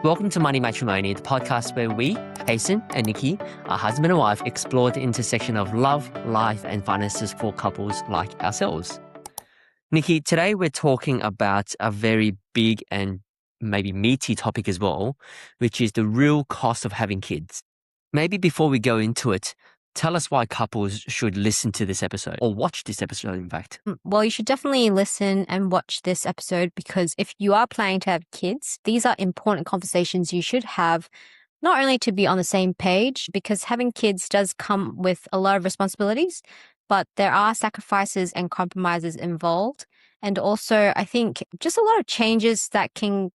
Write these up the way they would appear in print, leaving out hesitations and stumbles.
Welcome to Money Matrimony, the podcast where we, Hayson and Nikki, a husband and wife, explore the intersection of love, life, and finances for couples like ourselves. Nikki, today we're talking about a very big and maybe meaty topic as well, which is the real cost of having kids. Maybe before we go into it, tell us why couples should listen to this episode or watch this episode, in fact. Well, you should definitely listen and watch this episode because if you are planning to have kids, these are important conversations you should have, not only to be on the same page, because having kids does come with a lot of responsibilities, but there are sacrifices and compromises involved. And also, I think just a lot of changes that can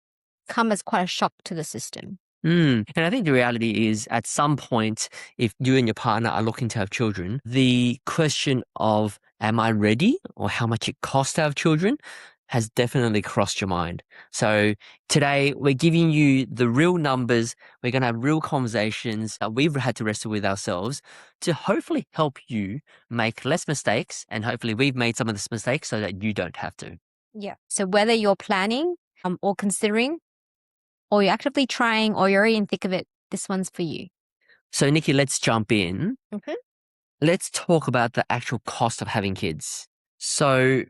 come as quite a shock to the system. And I think the reality is at some point, if you and your partner are looking to have children, the question of am I ready or how much it costs to have children has definitely crossed your mind. So today we're giving you the real numbers. We're going to have real conversations that we've had to wrestle with ourselves to hopefully help you make less mistakes. And hopefully we've made some of these mistakes so that you don't have to. Yeah. So whether you're planning or considering, or you're actively trying, or you're already in thick of it, this one's for you. So Nikki, let's jump in. Okay. Let's talk about the actual cost of having kids. So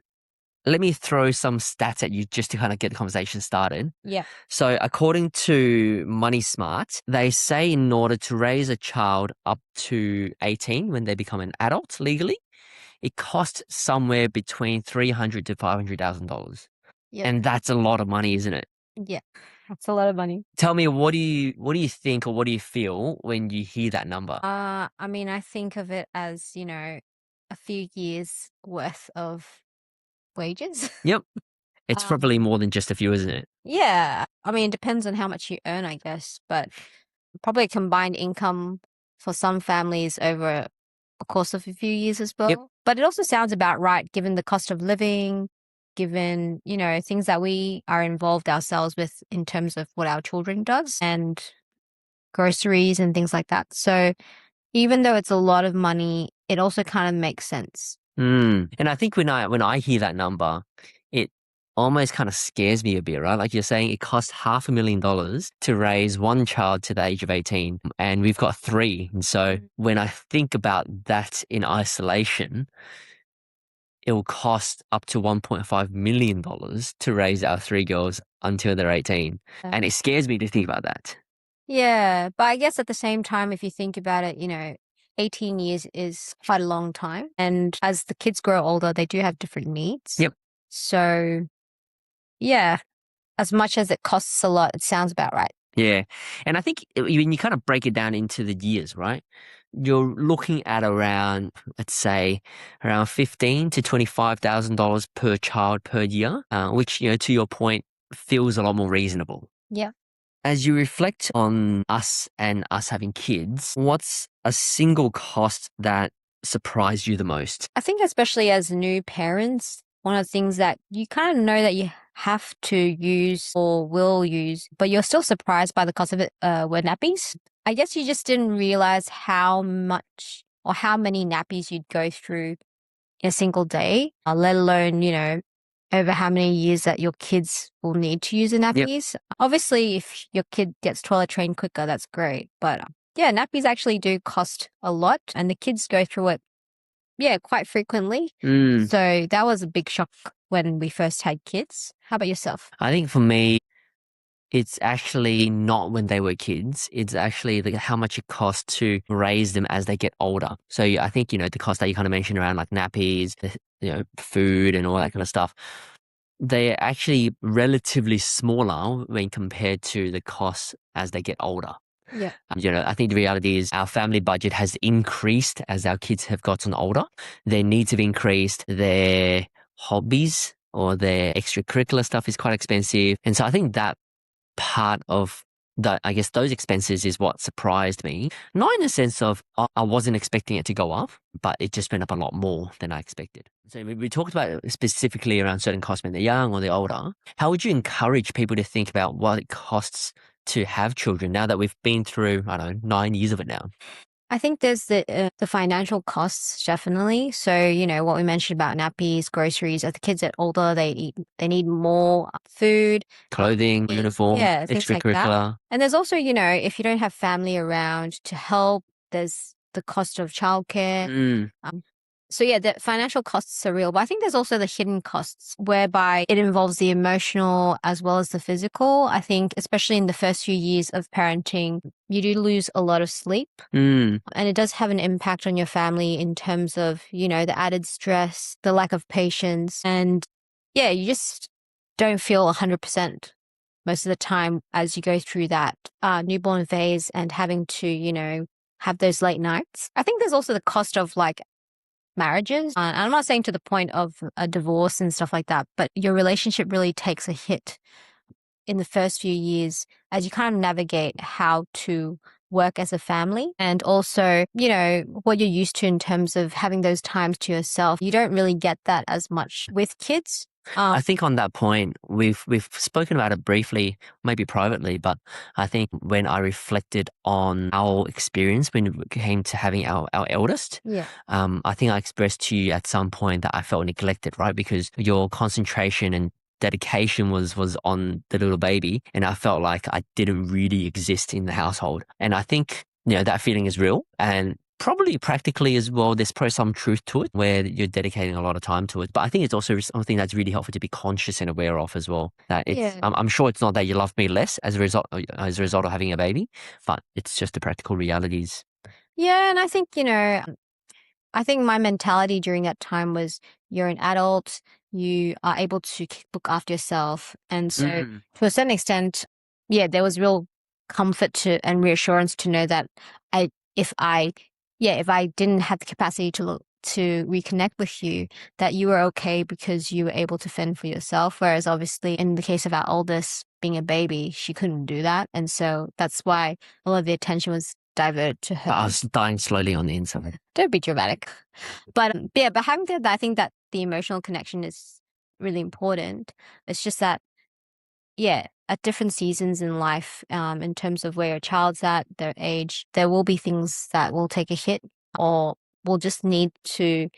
let me throw some stats at you just to kind of get the conversation started. Yeah. So according to Money Smart, they say in order to raise a child up to 18 when they become an adult legally, it costs somewhere between $300,000 to $500,000. Yep. And that's a lot of money, isn't it? Yeah. That's a lot of money. Tell me, what do you think or what do you feel when you hear that number? I think of it as, a few years worth of wages. Yep. It's probably more than just a few, isn't it? Yeah. It depends on how much you earn, I guess, but probably a combined income for some families over a course of a few years as well. Yep. But it also sounds about right given the cost of living, given, things that we are involved ourselves with in terms of what our children does and groceries and things like that. So even though it's a lot of money, it also kind of makes sense. And I think when I hear that number, it almost kind of scares me a bit, right? Like you're saying, it costs $500,000 to raise one child to the age of 18, and we've got 3. And so when I think about that in isolation, it will cost up to $1.5 million to raise our 3 girls until they're 18. And it scares me to think about that. Yeah, but I guess at the same time, if you think about it, 18 years is quite a long time. And as the kids grow older, they do have different needs. Yep. So, yeah, as much as it costs a lot, it sounds about right. Yeah. And I think when you kind of break it down into the years, right? You're looking at around, let's say, around $15,000 to $25,000 per child per year, which, to your point, feels a lot more reasonable. Yeah. As you reflect on us and us having kids, what's a single cost that surprised you the most? I think especially as new parents, one of the things that you kind of know that you have to use or will use, but you're still surprised by the cost of it, were nappies. I guess you just didn't realize how much or how many nappies you'd go through in a single day, let alone, over how many years that your kids will need to use the nappies. Yep. Obviously, if your kid gets toilet trained quicker, that's great. But yeah, nappies actually do cost a lot and the kids go through it, quite frequently. So that was a big shock when we first had kids. How about yourself? I think for me, it's actually not when they were kids. It's actually how much it costs to raise them as they get older. So I think, the cost that you kind of mentioned around like nappies, food and all that kind of stuff, they're actually relatively smaller when compared to the costs as they get older. Yeah. I think the reality is our family budget has increased as our kids have gotten older. Their needs have increased. Their hobbies or their extracurricular stuff is quite expensive. And so I think that part of those expenses is what surprised me. Not in the sense of I wasn't expecting it to go up, but it just went up a lot more than I expected. So we talked about it specifically around certain costs when they're young or they're older. How would you encourage people to think about what it costs to have children now that we've been through, 9 years of it now? I think there's the financial costs definitely. So what we mentioned about nappies, groceries. As the kids get older, they need more food, Clothing, uniform, yeah, things like that. extracurricular. And there's also if you don't have family around to help, there's the cost of childcare. Mm, So yeah, the financial costs are real, but I think there's also the hidden costs whereby it involves the emotional as well as the physical. I think especially in the first few years of parenting, you do lose a lot of sleep. mm. And it does have an impact on your family in terms of, the added stress, the lack of patience. And yeah, you just don't feel 100% most of the time as you go through that newborn phase and having to, have those late nights. I think there's also the cost of like marriages. And I'm not saying to the point of a divorce and stuff like that, but your relationship really takes a hit in the first few years as you kind of navigate how to work as a family and also, what you're used to in terms of having those times to yourself. You don't really get that as much with kids. I think on that point, we've spoken about it briefly, maybe privately, but I think when I reflected on our experience when it came to having our eldest, Yeah. I think I expressed to you at some point that I felt neglected, right? Because your concentration and dedication was on the little baby, and I felt like I didn't really exist in the household. And I think that feeling is real, and probably practically as well, there's probably some truth to it where you're dedicating a lot of time to it. But I think it's also something that's really helpful to be conscious and aware of as well. That it's, Yeah. I'm sure it's not that you love me less as a result of having a baby, but it's just the practical realities. Yeah. And I think, I think my mentality during that time was you're an adult, you are able to look after yourself. And so Mm. to a certain extent, yeah, there was real comfort to and reassurance to know that I if I if I didn't have the capacity to reconnect with you, that you were okay because you were able to fend for yourself. Whereas obviously in the case of our oldest being a baby, she couldn't do that. And so that's why a lot of the attention was diverted to But I her. was dying slowly on the inside. Don't be dramatic. But yeah, but having said that, I think that the emotional connection is really important. It's just that, yeah, at different seasons in life, in terms of where your child's at, their age, there will be things that will take a hit or will just need to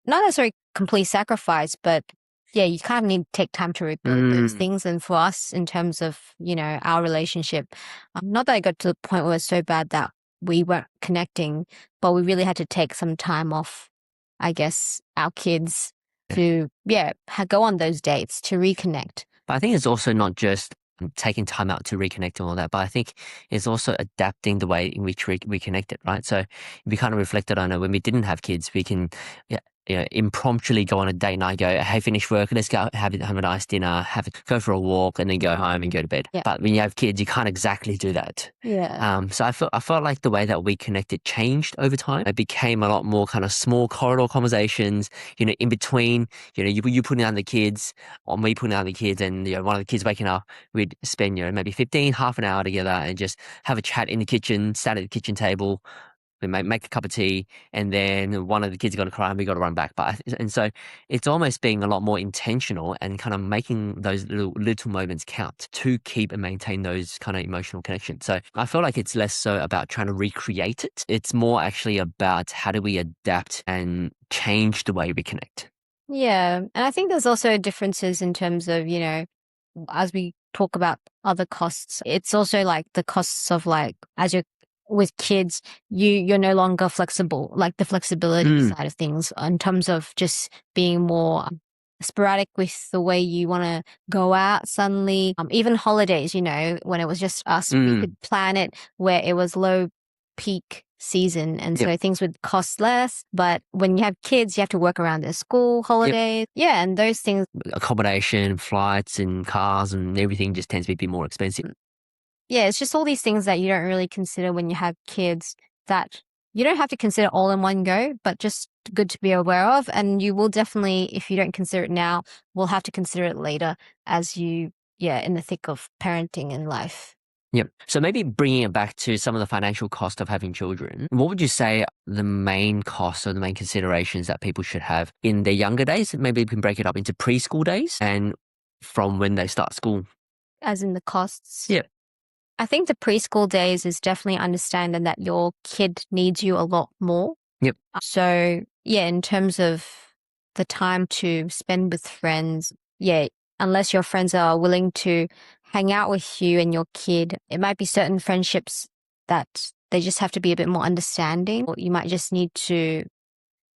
not necessarily complete sacrifice, but yeah, you kind of need to take time to rebuild those Mm. things. And for us, in terms of, our relationship, not that I got to the point where it's so bad that we weren't connecting, but we really had to take some time off, I guess, our kids to, yeah, go on those dates to reconnect. But I think it's also not just taking time out to reconnect and all that, but I think it's also adapting the way in which we connected, right? So we kind of reflected on it when we didn't have kids, we can yeah, impromptu go on a date night, go, hey, finish work, let's go have a nice dinner, go for a walk, and then go home and go to bed. Yeah. But when you have kids, you can't exactly do that. Yeah. So I felt like the way that we connected changed over time. It became a lot more kind of small corridor conversations, in between, you putting down the kids, or me putting down the kids, and one of the kids waking up, we'd spend maybe 15, half an hour together and just have a chat in the kitchen, sat at the kitchen table, we make a cup of tea, and then one of the kids is going to cry and we got to run back. And so it's almost being a lot more intentional and kind of making those little moments count to keep and maintain those kind of emotional connections. So I feel like it's less so about trying to recreate it. It's more actually about how do we adapt and change the way we connect. Yeah. And I think there's also differences in terms of, as we talk about other costs, it's also like the costs of like as you're with kids, you're no longer flexible, like the flexibility Mm, side of things in terms of just being more sporadic with the way you want to go out suddenly. Even holidays, when it was just us, we mm, could plan it where it was low peak season. And yep, so things would cost less. But when you have kids, you have to work around their school yep. holidays. Yeah. And those things, Accommodation, flights, and cars, and everything just tends to be more expensive. yeah, it's just all these things that you don't really consider when you have kids that you don't have to consider all in one go, but just good to be aware of. And you will definitely, if you don't consider it now, will have to consider it later as you, yeah, in the thick of parenting and life. Yep. So maybe bringing it back to some of the financial cost of having children, what would you say the main costs or the main considerations that people should have in their younger days? Maybe we can break it up into preschool days and from when they start school. As in the costs. Yeah. I think the preschool days is definitely understanding that your kid needs you a lot more. Yep. So, yeah, in terms of the time to spend with friends, yeah, unless your friends are willing to hang out with you and your kid, it might be certain friendships that they just have to be a bit more understanding. Or you might just need to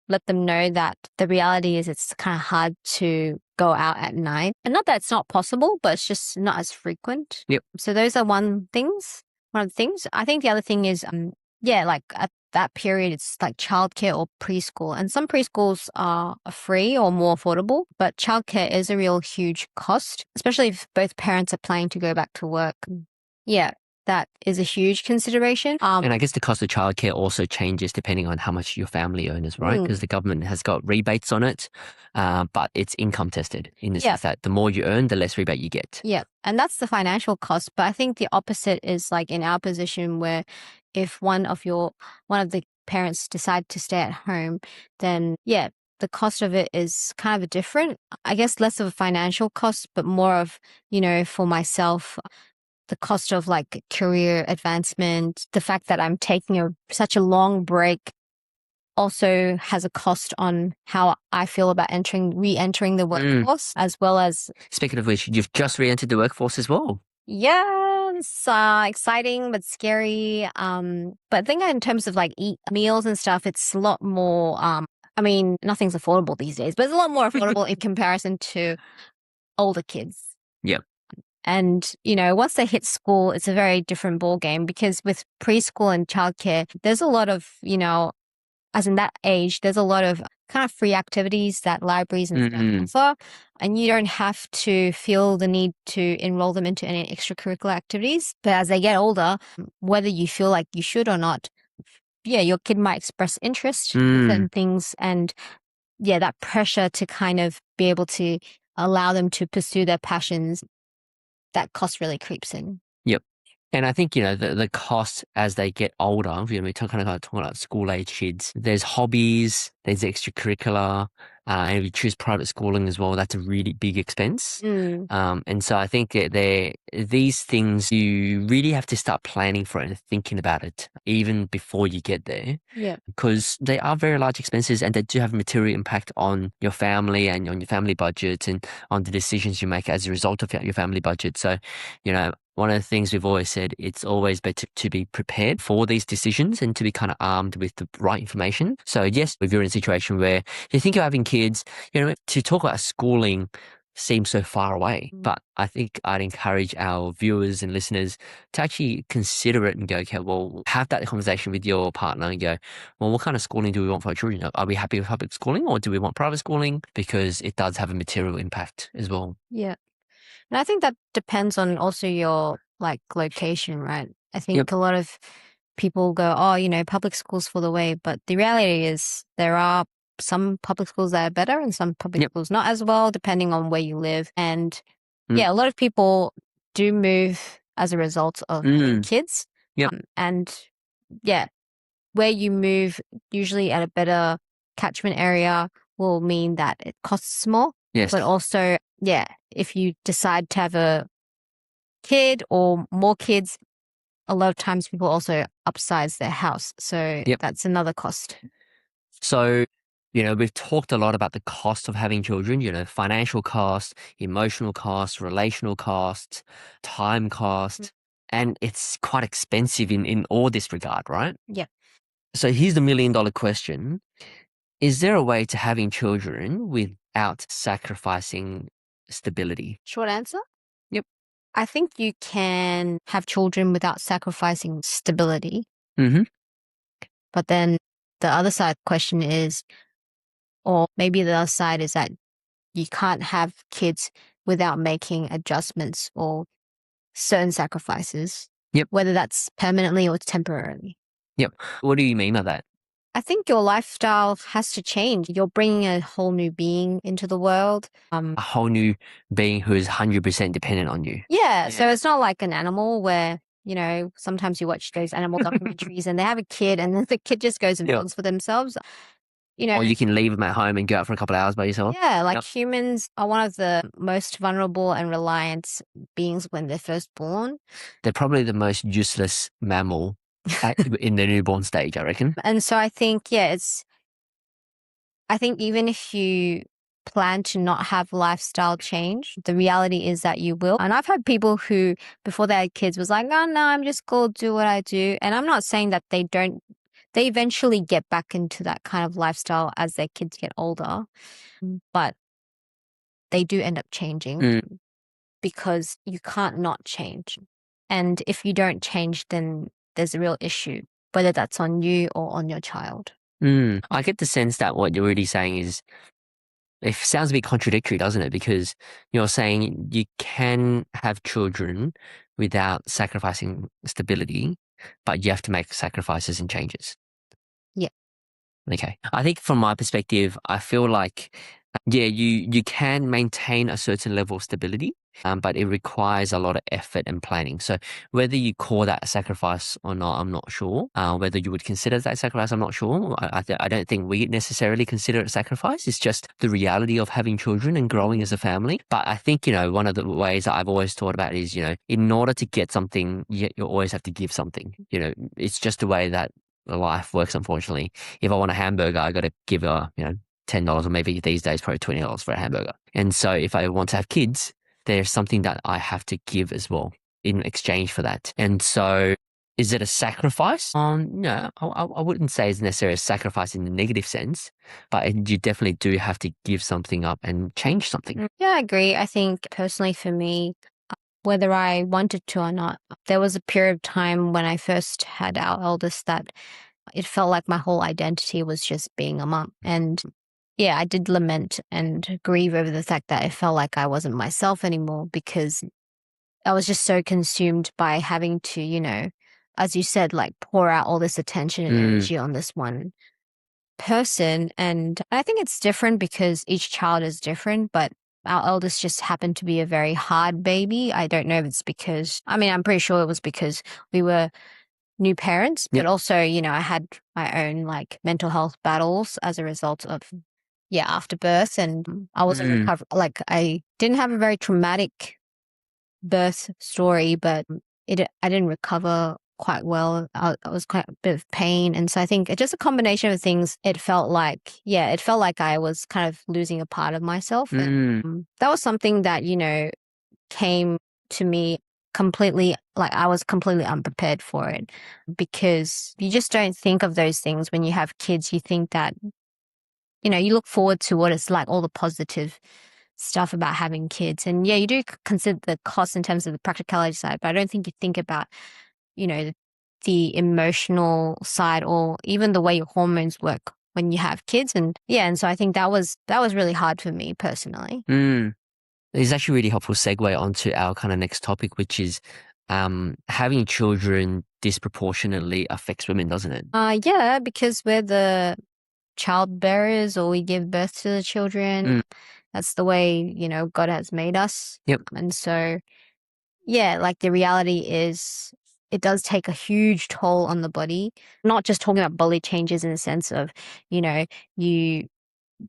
let them know that the reality is it's kind of hard to go out at night. And not that it's not possible, but it's just not as frequent. Yep. So those are one of the things. I think the other thing is, yeah, like at that period, it's like childcare or preschool. And some preschools are free or more affordable, but childcare is a real huge cost, especially if both parents are planning to go back to work. Yeah, that is a huge consideration. And I guess the cost of childcare also changes depending on how much your family earns, right? Because the government has got rebates on it, but it's income tested in the sense that the more you earn, the less rebate you get. Yeah, and that's the financial cost. But I think the opposite is like in our position where if one of the parents decide to stay at home, then yeah, the cost of it is kind of different. I guess less of a financial cost, but more of, for myself, the cost of like career advancement, the fact that I'm taking such a long break also has a cost on how I feel about re-entering the workforce, as well as. Speaking of which, you've just re-entered the workforce as well. Yeah, it's exciting but scary. But I think in terms of like eat meals and stuff, it's a lot more. I mean, nothing's affordable these days, but it's a lot more affordable in comparison to older kids. Yep. And, once they hit school, it's a very different ball game because with preschool and childcare, there's a lot of, as in that age, there's a lot of kind of free activities that libraries and stuff offer. And you don't have to feel the need to enroll them into any extracurricular activities. But as they get older, whether you feel like you should or not, yeah, your kid might express interest in certain things. And yeah, that pressure to kind of be able to allow them to pursue their passions, that cost really creeps in. Yep. And I think, the cost as they get older, we're talking about school age kids, there's hobbies, there's extracurricular, and if you choose private schooling as well, that's a really big expense. And so I think that these things, you really have to start planning for it and thinking about it even before you get there. Yeah. Because they are very large expenses and they do have a material impact on your family and on your family budget and on the decisions you make as a result of your family budget. So, one of the things we've always said, it's always better to be prepared for these decisions and to be kind of armed with the right information. So yes, if you're in a situation where you think you're having kids, to talk about schooling seems so far away. But I think I'd encourage our viewers and listeners to actually consider it and go, okay, well, have that conversation with your partner and go, well, what kind of schooling do we want for our children? Are we happy with public schooling or do we want private schooling? Because it does have a material impact as well. Yeah. And I think that depends on also your like location, right? I think a lot of people go, oh, public schools for the way. But the reality is there are some public schools that are better and some public schools not as well, depending on where you live. And yeah, a lot of people do move as a result of having kids. And yeah, where you move, usually at a better catchment area, will mean that it costs more. Yes. But also, yeah, if you decide to have a kid or more kids, a lot of times people also upsize their house. So that's another cost. So, we've talked a lot about the cost of having children, financial cost, emotional cost, relational cost, time cost, and it's quite expensive in all this regard, right? Yeah. So here's the million-dollar question. Is there a way to having children without sacrificing stability? Short answer? Yep. I think you can have children without sacrificing stability. But then the other side of the question is, or maybe the other side is that you can't have kids without making adjustments or certain sacrifices. Whether that's permanently or temporarily. What do you mean by that? I think your lifestyle has to change. You're bringing a whole new being into the world. A whole new being who is 100% dependent on you. Yeah, so it's not like an animal where, sometimes you watch those animal documentaries and they have a kid and then the kid just goes and fends for themselves. you know, Or you can leave them at home and go out for a couple of hours by yourself. yeah, like Yep. humans are one of the most vulnerable and reliant beings when they're first born. They're probably the most useless mammal in the newborn stage, I reckon. And so I think, yeah, I think even if you plan to not have lifestyle change, the reality is that you will. And I've had people who, before they had kids, was like, oh, no, I'm just going to do what I do. And I'm not saying that they don't, they eventually get back into that kind of lifestyle as their kids get older, but they do end up changing because you can't not change. And if you don't change, then there's a real issue, whether that's on you or on your child. I get the sense that what you're really saying is, it sounds a bit contradictory, doesn't it? Because you're saying you can have children without sacrificing stability, but you have to make sacrifices and changes. Yeah. Okay. I think from my perspective, I feel like, yeah, you can maintain a certain level of stability, but it requires a lot of effort and planning. So whether you call that a sacrifice or not, I'm not sure. Whether you would consider that a sacrifice, I'm not sure. I don't think we necessarily consider it a sacrifice. It's just the reality of having children and growing as a family. But I think, one of the ways that I've always thought about is, in order to get something, you always have to give something. It's just the way that life works, unfortunately. If I want a hamburger, I got to give $10, or maybe these days probably $20 for a hamburger. And so if I want to have kids, there's something that I have to give as well in exchange for that. And so is it a sacrifice? No, I wouldn't say it's necessarily a sacrifice in the negative sense, but you definitely do have to give something up and change something. Yeah, I agree. I think personally for me, whether I wanted to or not, there was a period of time when I first had our eldest that it felt like my whole identity was just being a mom. And yeah, I did lament and grieve over the fact that it felt like I wasn't myself anymore because I was just so consumed by having to, as you said, like pour out all this attention and energy on this one person. And I think it's different because each child is different, but our eldest just happened to be a very hard baby. I don't know if it's because, I'm pretty sure it was because we were new parents, but Yep. also, I had my own like mental health battles as a result of, after birth. And I wasn't recover like I didn't have a very traumatic birth story, but I didn't recover quite well. I was quite a bit of pain. And so I think it's just a combination of things. It felt like I was kind of losing a part of myself. And that was something that, came to me completely, like I was completely unprepared for it because you just don't think of those things when you have kids. You think that, you look forward to what it's like, all the positive stuff about having kids. And yeah, you do consider the cost in terms of the practicality side, but I don't think you think about, the emotional side or even the way your hormones work when you have kids. And yeah, and so I think that was really hard for me personally. It's actually a really helpful segue onto our kind of next topic, which is having children disproportionately affects women, doesn't it? Yeah, because we're the child bearers or we give birth to the children. That's the way, God has made us. Yep. And so, yeah, like the reality is it does take a huge toll on the body. Not just talking about body changes in the sense of, you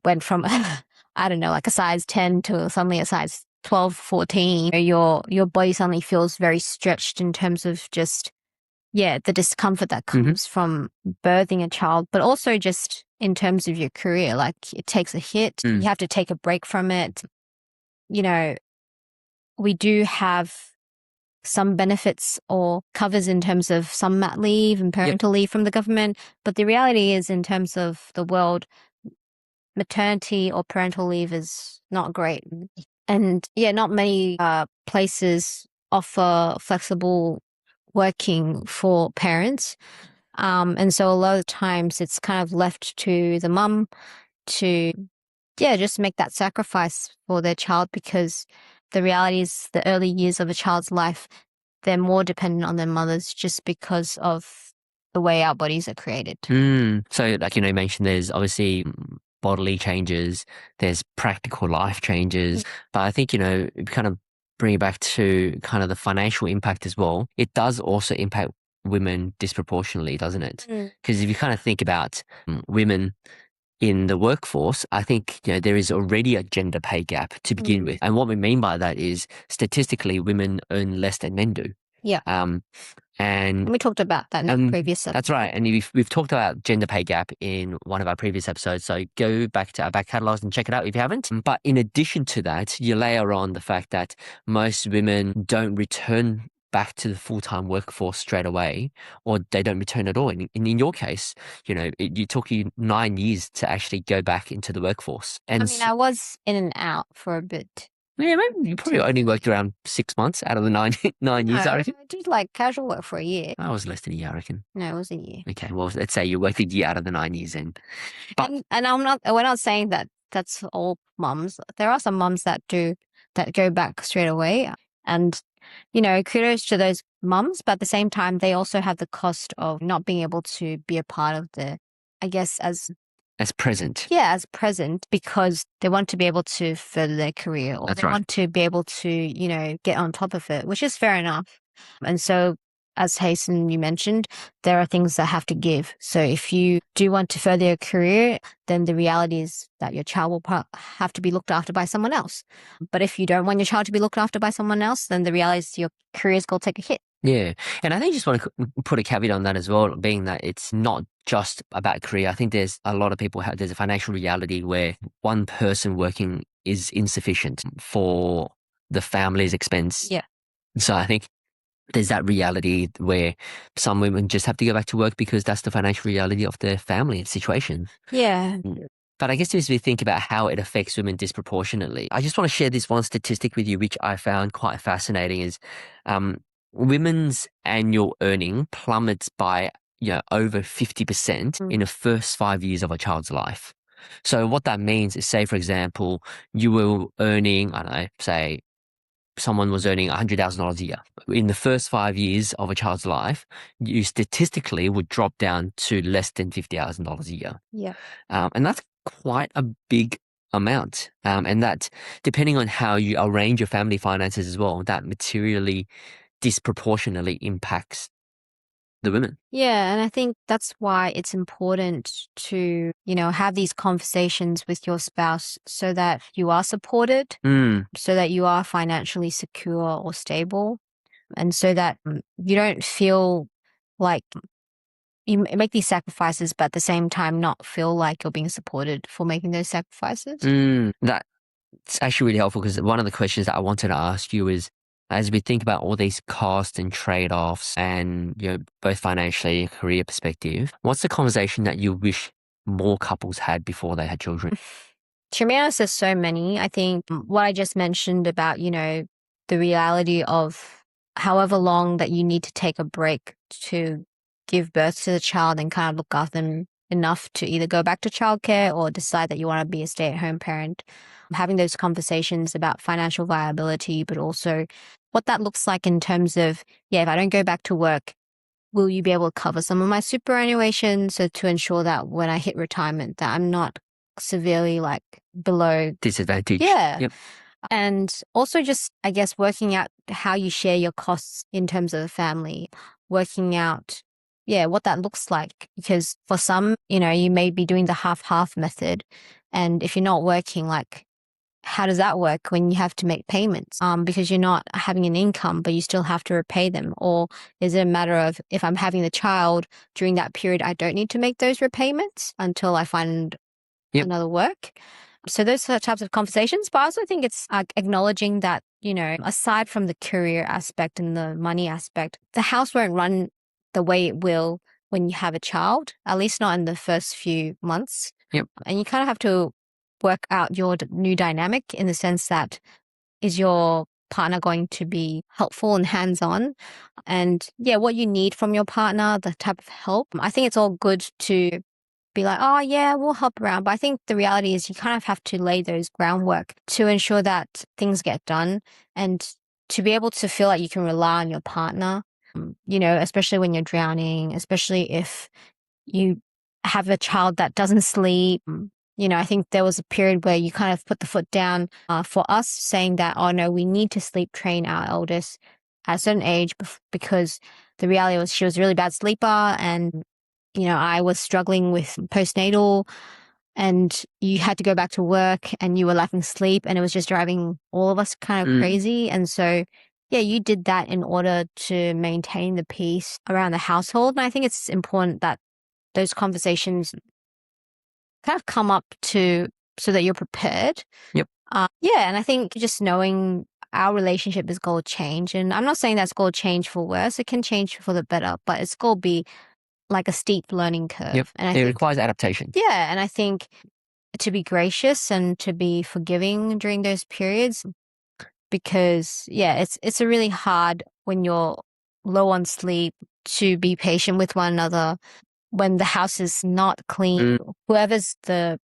went from, I don't know, like a size 10 to suddenly a size 12, 14. Your body suddenly feels very stretched in terms of just, the discomfort that comes from birthing a child, but also just in terms of your career. Like it takes a hit. You have to take a break from it. We do have some benefits or covers in terms of some mat leave and parental leave from the government. But the reality is in terms of the world, maternity or parental leave is not great. And not many places offer flexible working for parents. And so a lot of times it's kind of left to the mum to, just make that sacrifice for their child because the reality is the early years of a child's life, they're more dependent on their mothers just because of the way our bodies are created. So like, you mentioned there's obviously bodily changes, there's practical life changes, but I think, kind of bring it back to kind of the financial impact as well. It does also impact women disproportionately, doesn't it? Because if you kind of think about women, in the workforce, I think there is already a gender pay gap to begin with. And what we mean by that is statistically women earn less than men do. Yeah. And we talked about that in the previous episode. That's right. And we've talked about gender pay gap in one of our previous episodes. So go back to our back catalogs and check it out if you haven't. But in addition to that, you layer on the fact that most women don't return back to the full-time workforce straight away, or they don't return at all. And in your case, it took you 9 years to actually go back into the workforce. And I was in and out for a bit. Yeah, maybe you probably only worked around 6 months out of the nine years, I reckon. I did like casual work for a year. I was less than a year, I reckon. No, it was a year. Okay, well, let's say you worked a year out of the 9 years then. But and we're not saying that that's all mums. There are some mums that go back straight away. And, kudos to those mums. But at the same time, they also have the cost of not being able to be a part of as present. Yeah, as present, because they want to be able to further their career, or they want to be able to, get on top of it, which is fair enough. And so, as Hayson, you mentioned, there are things that have to give. So if you do want to further your career, then the reality is that your child will have to be looked after by someone else. But if you don't want your child to be looked after by someone else, then the reality is your career is going to take a hit. Yeah. And I think I just want to put a caveat on that as well, being that it's not just about career. I think there's a lot of people, there's a financial reality where one person working is insufficient for the family's expense. Yeah. So I think there's that reality where some women just have to go back to work because that's the financial reality of their family situation. Yeah. But I guess as we think about how it affects women disproportionately, I just want to share this one statistic with you, which I found quite fascinating, is women's annual earning plummets by over 50% in the first 5 years of a child's life. So what that means is, say, for example, you were earning, I don't know, say someone was earning $100,000 a year. In the first 5 years of a child's life, you statistically would drop down to less than $50,000 a year. Yeah. And that's quite a big amount. And that, depending on how you arrange your family finances as well, that materially disproportionately impacts the women. Yeah, and I think that's why it's important to, have these conversations with your spouse so that you are supported, so that you are financially secure or stable, and so that you don't feel like you make these sacrifices, but at the same time not feel like you're being supported for making those sacrifices. That's actually really helpful, because one of the questions that I wanted to ask you is, as we think about all these costs and trade-offs and, both financially and career perspective, what's the conversation that you wish more couples had before they had children? To be honest, there's so many. I think what I just mentioned about, the reality of however long that you need to take a break to give birth to the child and kind of look after them enough to either go back to childcare or decide that you want to be a stay-at-home parent. Having those conversations about financial viability, but also what that looks like in terms of, if I don't go back to work, will you be able to cover some of my superannuation, so to ensure that when I hit retirement that I'm not severely below disadvantage. Yeah. Yep. And also just, I guess, working out how you share your costs in terms of the family, working out, what that looks like. Because for some, you may be doing the half-half method. And if you're not working, how does that work when you have to make payments? Because you're not having an income, but you still have to repay them. Or is it a matter of, if I'm having the child during that period, I don't need to make those repayments until I find another work? So those are types of conversations. But I also think it's acknowledging that, aside from the career aspect and the money aspect, the house won't run the way it will when you have a child, at least not in the first few months. Yep. And you kind of have to work out your new dynamic, in the sense that, is your partner going to be helpful and hands-on? And what you need from your partner, the type of help. I think it's all good to be like, oh yeah, we'll help around. But I think the reality is you kind of have to lay those groundwork to ensure that things get done, and to be able to feel like you can rely on your partner, especially when you're drowning, especially if you have a child that doesn't sleep. I think there was a period where you kind of put the foot down for us, saying that, oh no, we need to sleep train our eldest at a certain age, because the reality was she was a really bad sleeper, and I was struggling with postnatal and you had to go back to work and you were lacking sleep and it was just driving all of us kind of crazy. And so, yeah, you did that in order to maintain the peace around the household. And I think it's important that those conversations kind of come up to so that you're prepared. Yep. Yeah, and I think just knowing our relationship is going to change, and I'm not saying that's going to change for worse. It can change for the better, but it's going to be like a steep learning curve. Yep. And I It think, requires adaptation. yeah, and I think to be gracious and to be forgiving during those periods, because yeah, it's a really hard when you're low on sleep to be patient with one another when the house is not clean. Whoever's the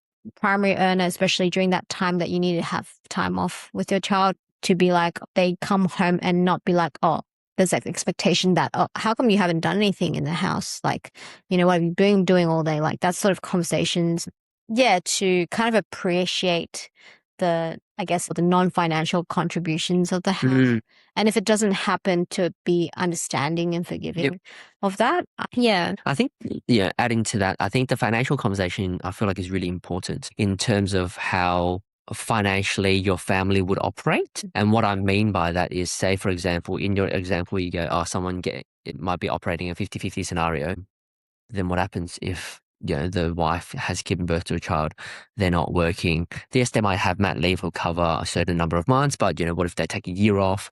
primary earner, especially during that time that you need to have time off with your child, to be like, they come home and not be like, oh, there's that expectation that, oh, how come you haven't done anything in the house? Like, you know, what have you been doing all day? Like that sort of conversations. Yeah, to kind of appreciate the, I guess, the non-financial contributions of the house. And if it doesn't happen, to be understanding and forgiving of that. Yeah. I think, yeah, adding to that, I think the financial conversation, I feel like, is really important in terms of how financially your family would operate. And what I mean by that is, say, for example, in your example, you go, oh, it might be operating a 50-50 scenario. Then what happens if, you know, the wife has given birth to a child, they're not working? Yes, they might have mat leave will cover a certain number of months, but, you know, what if they take a year off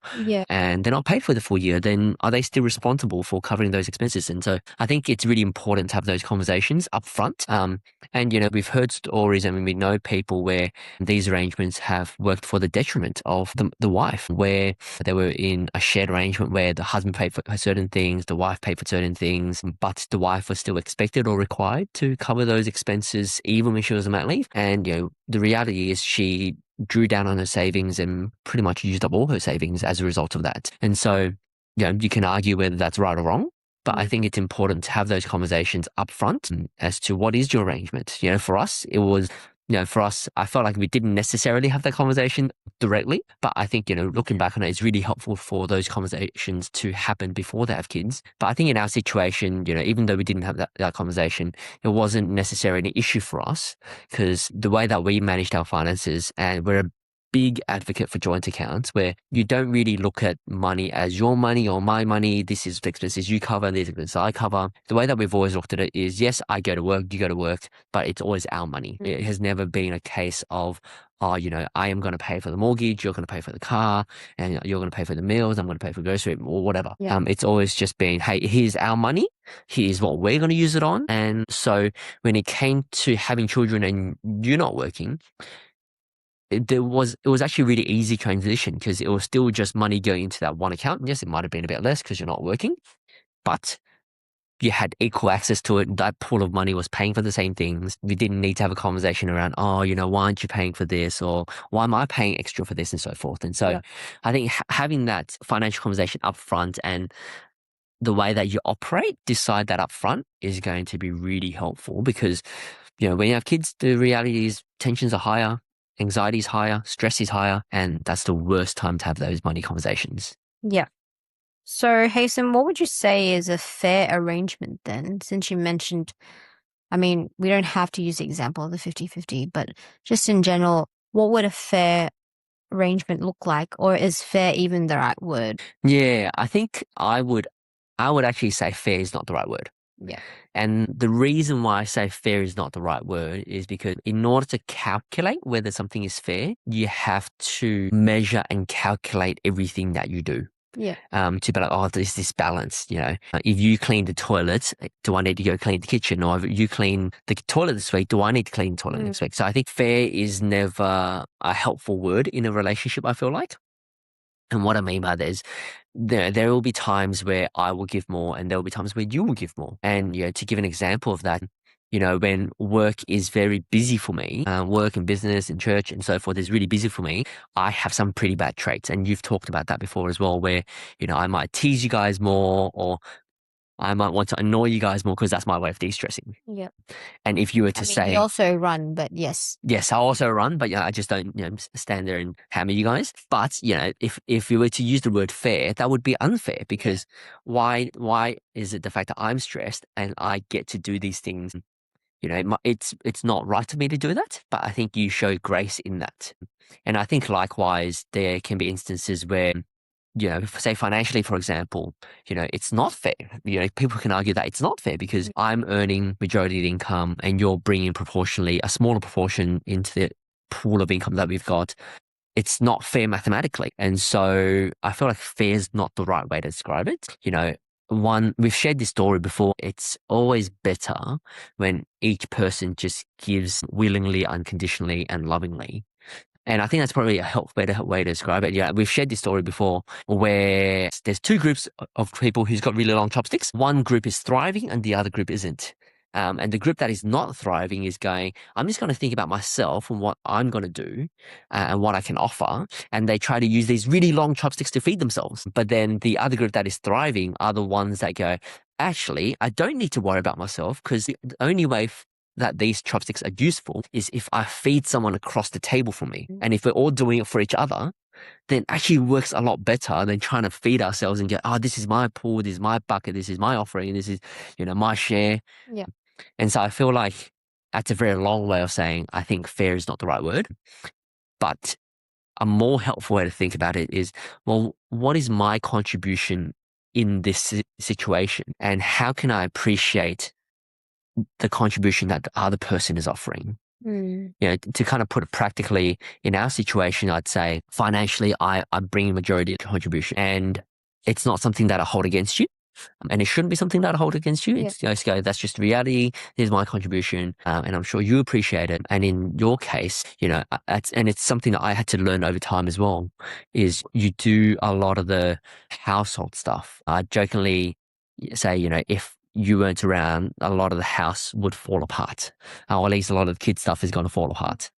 and they're not paid for the full year? Then are they still responsible for covering those expenses? And so I think it's really important to have those conversations up front. And, you know, we've heard stories and we know people where these arrangements have worked for the detriment of the wife, where they were in a shared arrangement where the husband paid for certain things, the wife paid for certain things, but the wife was still expected or required to cover those expenses even when she was on mat leave. And, you know, the reality is she drew down on her savings and pretty much used up all her savings as a result of that. And so, you know, you can argue whether that's right or wrong, but I think it's important to have those conversations up front as to what is your arrangement. You know, for us, it was, you know, for us, I felt like we didn't necessarily have that conversation directly, but I think, you know, looking back on it, it's really helpful for those conversations to happen before they have kids. But I think in our situation, you know, even though we didn't have that conversation, it wasn't necessarily an issue for us because the way that we managed our finances, and we're a big advocate for joint accounts where you don't really look at money as your money or my money. This is the expenses you cover, these expenses I cover. The way that we've always looked at it is, yes, I go to work, you go to work, but it's always our money. It has never been a case of, oh, you know, I am going to pay for the mortgage, you're going to pay for the car, and you're going to pay for the meals, I'm going to pay for grocery or whatever. It's always just been, hey, here's our money, here's what we're going to use it on. And so when it came to having children and you're not working, it was actually a really easy transition because it was still just money going into that one account. And yes, it might have been a bit less because you're not working, but you had equal access to it. That pool of money was paying for the same things. We didn't need to have a conversation around, oh, you know, why aren't you paying for this? Or why am I paying extra for this and so forth? And so I think having that financial conversation up front and the way that you operate, decide that up front is going to be really helpful because, you know, when you have kids, the reality is tensions are higher, anxiety is higher, stress is higher, and that's the worst time to have those money conversations. Yeah. So, Hayson, what would you say is a fair arrangement then? Since you mentioned, I mean, we don't have to use the example of the 50-50, but just in general, what would a fair arrangement look like? Or is fair even the right word? Yeah, I think I would actually say fair is not the right word. Yeah. And the reason why I say fair is not the right word is because in order to calculate whether something is fair, you have to measure and calculate everything that you do. Yeah. To be like, oh, there's this balance, you know. If you clean the toilet, do I need to go clean the kitchen? Or if you clean the toilet this week, do I need to clean the toilet next week? So I think fair is never a helpful word in a relationship, I feel like. And what I mean by that is there will be times where I will give more and there will be times where you will give more. And, you know, to give an example of that, you know, when work is very busy for me, work and business and church and so forth is really busy for me, I have some pretty bad traits. And you've talked about that before as well, where, you know, I might tease you guys more or I might want to annoy you guys more because that's my way of de-stressing. Yeah. And if you were to say, you also run, but yes. Yes, I also run, but I just don't, you know, stand there and hammer you guys. But, you know, if you were to use the word fair, that would be unfair because why is it the fact that I'm stressed and I get to do these things, it's not right of me to do that, but I think you show grace in that. And I think likewise, there can be instances where, say financially, for example, it's not fair. People can argue that it's not fair because I'm earning majority of the income and you're bringing proportionally a smaller proportion into the pool of income that we've got. It's not fair mathematically. And so I feel like fair is not the right way to describe it. We've shared this story before. It's always better when each person just gives willingly, unconditionally, and lovingly. And I think that's probably a better way to describe it. Yeah, we've shared this story before where there's two groups of people who's got really long chopsticks. One group is thriving and the other group isn't. And the group that is not thriving is going, I'm just going to think about myself and what I'm going to do and what I can offer. And they try to use these really long chopsticks to feed themselves. But then the other group that is thriving are the ones that go, actually, I don't need to worry about myself because the only way that these chopsticks are useful is if I feed someone across the table from me. And if we're all doing it for each other, then actually works a lot better than trying to feed ourselves and go, oh, this is my pool, this is my bucket, this is my offering, this is, my share. Yeah. And so I feel like that's a very long way of saying I think fair is not the right word. But a more helpful way to think about it is, well, what is my contribution in this situation? And how can I appreciate the contribution that the other person is offering? To kind of put it practically in our situation, I'd say financially, I bring a majority of contribution and it's not something that I hold against you. And it shouldn't be something that I hold against you. It's just go, that's just reality. Here's my contribution. And I'm sure you appreciate it. And in your case, it's something that I had to learn over time as well, is you do a lot of the household stuff. I jokingly say, if you weren't around, a lot of the house would fall apart. Or at least a lot of the kid stuff is going to fall apart.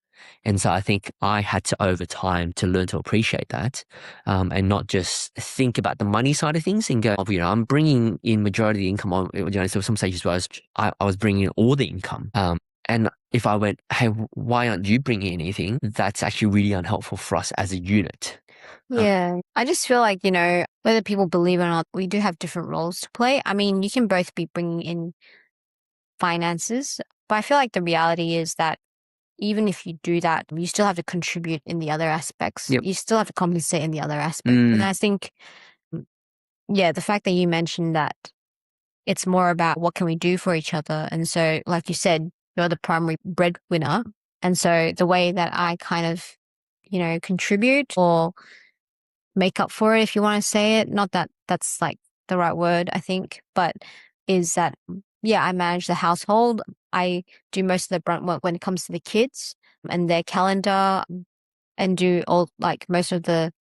And so I think I had to, over time, to learn to appreciate that and not just think about the money side of things and go, I'm bringing in majority of the income. So some stages where I was bringing in all the income. And if I went, hey, why aren't you bringing anything? That's actually really unhelpful for us as a unit. Yeah. I just feel like, whether people believe it or not, we do have different roles to play. I mean, you can both be bringing in finances, but I feel like the reality is that even if you do that, you still have to contribute in the other aspects. Yep. You still have to compensate in the other aspect. And I think, the fact that you mentioned that it's more about what can we do for each other. And so, like you said, you're the primary breadwinner. And so the way that I kind of, contribute or make up for it, if you want to say it, not that that's like the right word, I think, but is that, I manage the household. I do most of the brunt work when it comes to the kids and their calendar and do all like most of the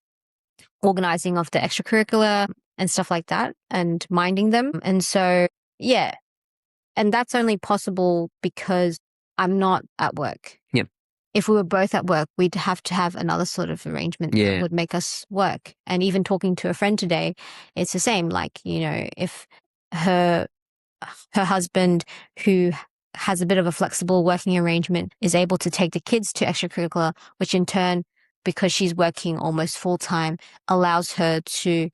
organizing of the extracurricular and stuff like that and minding them. And so, and that's only possible because I'm not at work. Yep. If we were both at work, we'd have to have another sort of arrangement that would make us work. And even talking to a friend today, it's the same. Like, if her husband, who has a bit of a flexible working arrangement, is able to take the kids to extracurricular, which in turn, because she's working almost full time, allows her to,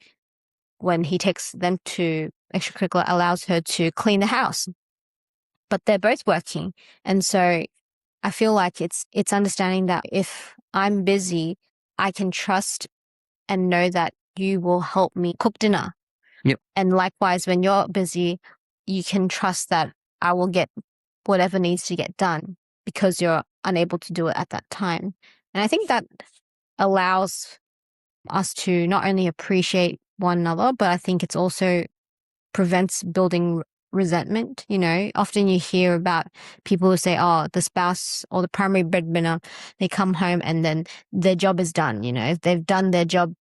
when he takes them to extracurricular, allows her to clean the house. But they're both working. And so I feel like it's understanding that if I'm busy, I can trust and know that you will help me cook dinner. Yep. And likewise, when you're busy, you can trust that I will get whatever needs to get done because you're unable to do it at that time. And I think that allows us to not only appreciate one another, but I think it's also prevents building resentment. Often you hear about people who say, oh, the spouse or the primary breadwinner, they come home and then their job is done. They've done their job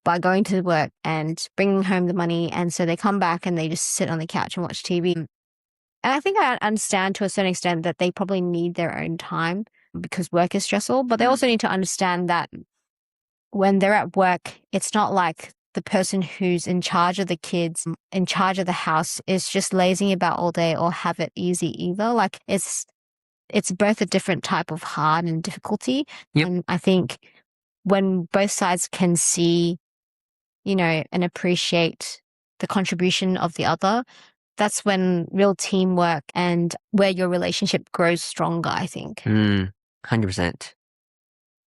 by going to work and bringing home the money. And so they come back and they just sit on the couch and watch TV. And I think I understand to a certain extent that they probably need their own time because work is stressful, but they also need to understand that when they're at work, it's not like the person who's in charge of the kids, in charge of the house, is just lazing about all day or have it easy either. Like it's both a different type of hard and difficulty. Yep. And I think when both sides can see, and appreciate the contribution of the other, that's when real teamwork and where your relationship grows stronger, I think. 100%.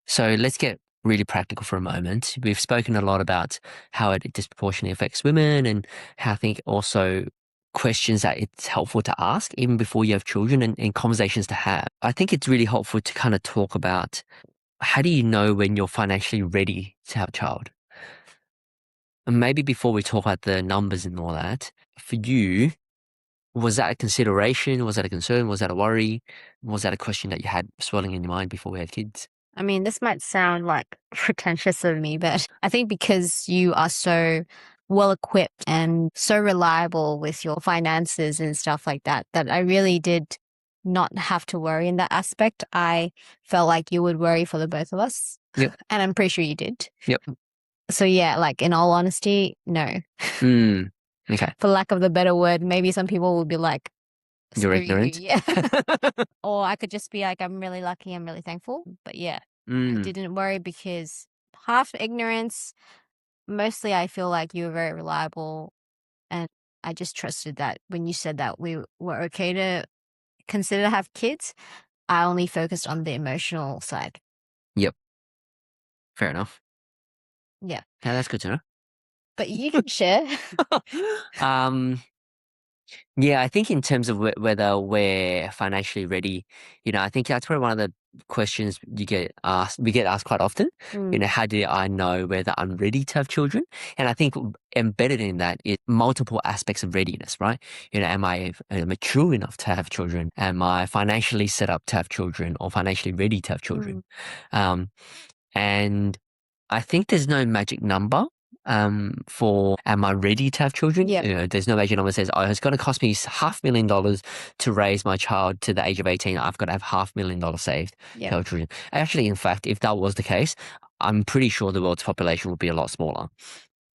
So let's get really practical for a moment. We've spoken a lot about how it disproportionately affects women and how I think also questions that it's helpful to ask even before you have children and conversations to have. I think it's really helpful to kind of talk about how do you know when you're financially ready to have a child? And maybe before we talk about the numbers and all that, for you, was that a consideration? Was that a concern? Was that a worry? Was that a question that you had swirling in your mind before we had kids? I mean, this might sound like pretentious of me, but I think because you are so well equipped and so reliable with your finances and stuff like that, that I really did not have to worry in that aspect. I felt like you would worry for the both of us. Yep. And I'm pretty sure you did. Yep. So yeah, like in all honesty, no. Okay. For lack of the better word, maybe some people would be like, You're screw you, ignorant. yeah. Or I could just be like, I'm really lucky, I'm really thankful. But yeah, I didn't worry because half ignorance, mostly I feel like you were very reliable. And I just trusted that when you said that we were okay to consider to have kids, I only focused on the emotional side. Yep. Fair enough. Yeah. Yeah, that's good to know. But you can share. Yeah, I think in terms of whether we're financially ready, I think that's probably one of the questions we get asked quite often. How do I know whether I'm ready to have children? And I think embedded in that is multiple aspects of readiness, right? Am I mature enough to have children? Am I financially set up to have children or financially ready to have children? And I think there's no magic number for am I ready to have children? Yeah. There's no magic number that says, oh, it's going to cost me $500,000 to raise my child to the age of 18. I've got to have $500,000 saved to have children. Actually, in fact, if that was the case, I'm pretty sure the world's population would be a lot smaller.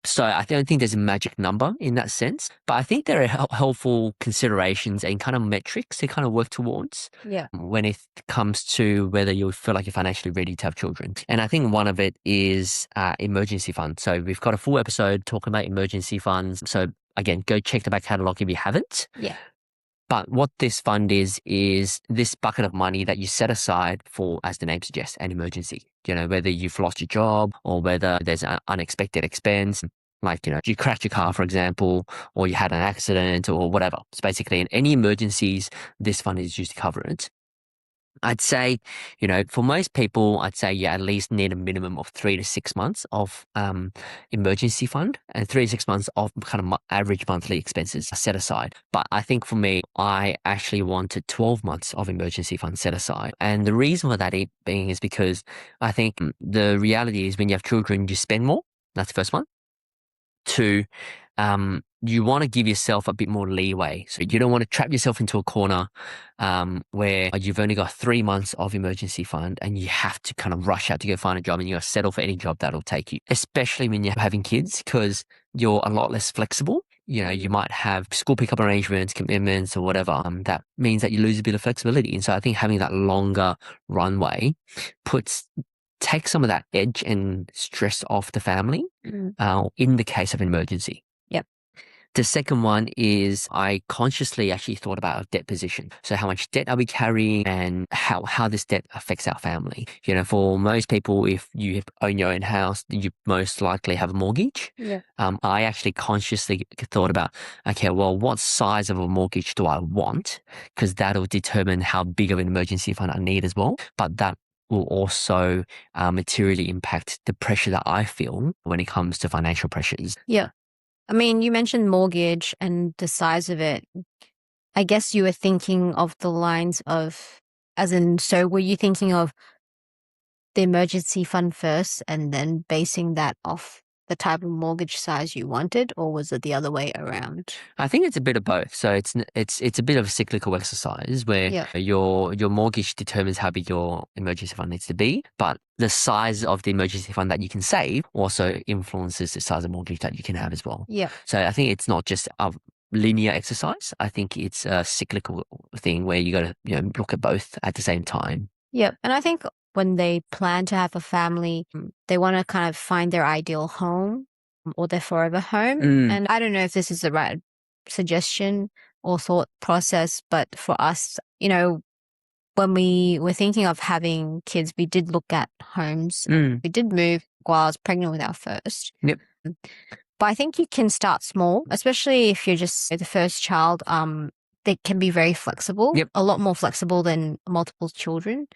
So I don't think there's a magic number in that sense, but I think there are helpful considerations and kind of metrics to kind of work towards when it comes to whether you feel like you're financially ready to have children. And I think one of it is emergency fund. So we've got a full episode talking about emergency funds. So again, go check the back catalog if you haven't. Yeah. But what this fund is this bucket of money that you set aside for, as the name suggests, an emergency. Whether you've lost your job or whether there's an unexpected expense, like, you crashed your car, for example, or you had an accident or whatever. It's basically in any emergencies, this fund is used to cover it. I'd say, for most people, I'd say you at least need a minimum of 3 to 6 months of emergency fund and 3 to 6 months of kind of average monthly expenses set aside. But I think for me, I actually wanted 12 months of emergency fund set aside. And the reason for that being is because I think the reality is when you have children, you spend more. That's the first one. Two, you want to give yourself a bit more leeway. So you don't want to trap yourself into a corner where you've only got 3 months of emergency fund and you have to kind of rush out to go find a job and you got to settle for any job that'll take you, especially when you're having kids because you're a lot less flexible. You might have school pickup arrangements, commitments or whatever. That means that you lose a bit of flexibility. And so I think having that longer runway takes some of that edge and stress off the family in the case of an emergency. Yep. The second one is I consciously actually thought about our debt position. So how much debt are we carrying and how this debt affects our family? For most people, if you own your own house, you most likely have a mortgage. Yeah. I actually consciously thought about, okay, well, what size of a mortgage do I want? Because that'll determine how big of an emergency fund I need as well. But that will also materially impact the pressure that I feel when it comes to financial pressures. Yeah. I mean, you mentioned mortgage and the size of it. I guess you were thinking of the lines of, so were you thinking of the emergency fund first and then basing that off the type of mortgage size you wanted, or was it the other way around? I think it's a bit of both. So it's a bit of a cyclical exercise where your mortgage determines how big your emergency fund needs to be, but the size of the emergency fund that you can save also influences the size of mortgage that you can have as well. Yeah. So I think it's not just a linear exercise. I think it's a cyclical thing where you got to look at both at the same time. Yeah. And I think when they plan to have a family, they want to kind of find their ideal home or their forever home. And I don't know if this is the right suggestion or thought process, but for us, when we were thinking of having kids, we did look at homes. We did move while I was pregnant with our first. Yep. But I think you can start small, especially if you're just the first child. They can be very flexible, Yep. a lot more flexible than multiple children.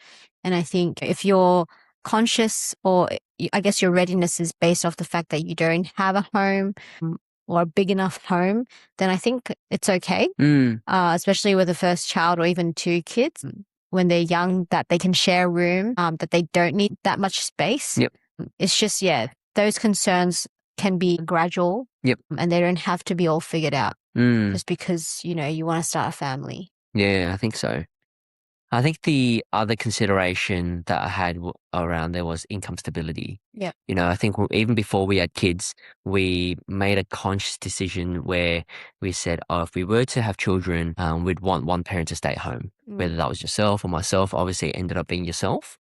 And I think if you're conscious, or I guess your readiness is based off the fact that you don't have a home or a big enough home, then I think it's okay, especially with a first child or even two kids when they're young, that they can share a room, that they don't need that much space. Yep. It's just, those concerns can be gradual. Yep. And they don't have to be all figured out just because, you want to start a family. Yeah, I think so. I think the other consideration that I had around there was income stability. Yeah. I think even before we had kids, we made a conscious decision where we said, if we were to have children, we'd want one parent to stay at home, whether that was yourself or myself. Obviously, it ended up being yourself.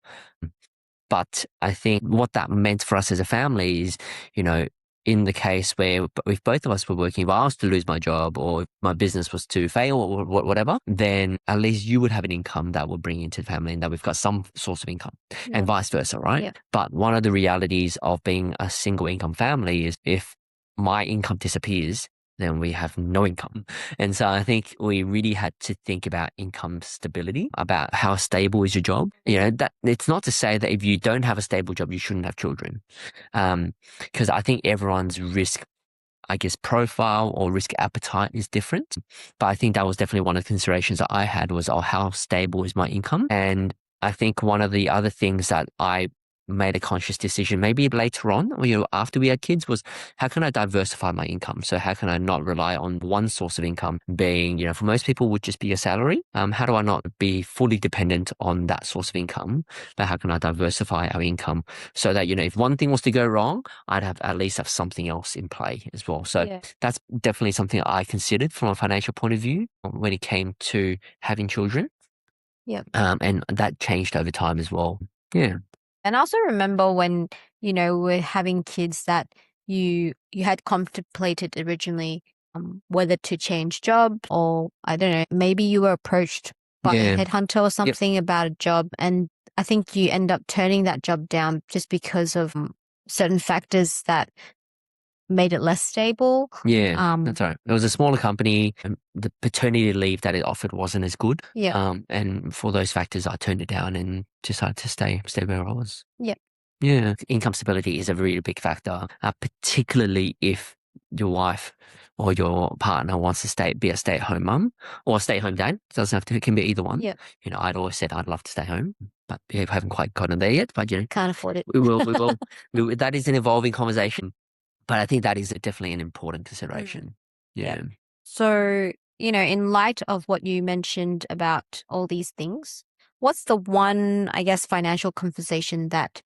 But I think what that meant for us as a family is, in the case where if both of us were working, if I was to lose my job or if my business was to fail or whatever, then at least you would have an income that would bring into the family and that we've got some source of income and vice versa, right? Yeah. But one of the realities of being a single income family is if my income disappears, then we have no income. And so I think we really had to think about income stability, about how stable is your job. That it's not to say that if you don't have a stable job, you shouldn't have children. Because I think everyone's risk, profile or risk appetite is different. But I think that was definitely one of the considerations that I had was, how stable is my income? And I think one of the other things that I made a conscious decision maybe later on, after we had kids, was how can I diversify my income? So how can I not rely on one source of income being, for most people would just be a salary. How do I not be fully dependent on that source of income? But how can I diversify our income so that, if one thing was to go wrong, I'd at least have something else in play as well. So that's definitely something I considered from a financial point of view when it came to having children. Yeah. And that changed over time as well. Yeah. And I also remember when, we're having kids that you had contemplated originally whether to change job, or I don't know, maybe you were approached by a headhunter or something about a job, and I think you end up turning that job down just because of certain factors that made it less stable. Yeah, that's right. It was a smaller company. And the paternity leave that it offered wasn't as good. Yeah. And for those factors, I turned it down and decided to stay where I was. Yeah. Yeah. Income stability is a really big factor, particularly if your wife or your partner wants to be a stay-at-home mum or a stay-at-home dad. It doesn't have to, it can be either one. Yeah. I'd always said I'd love to stay home, but we haven't quite gotten there yet. But, can't afford it. We will. That is an evolving conversation. But I think that is definitely an important consideration. Yeah. So, in light of what you mentioned about all these things, what's the one, financial conversation that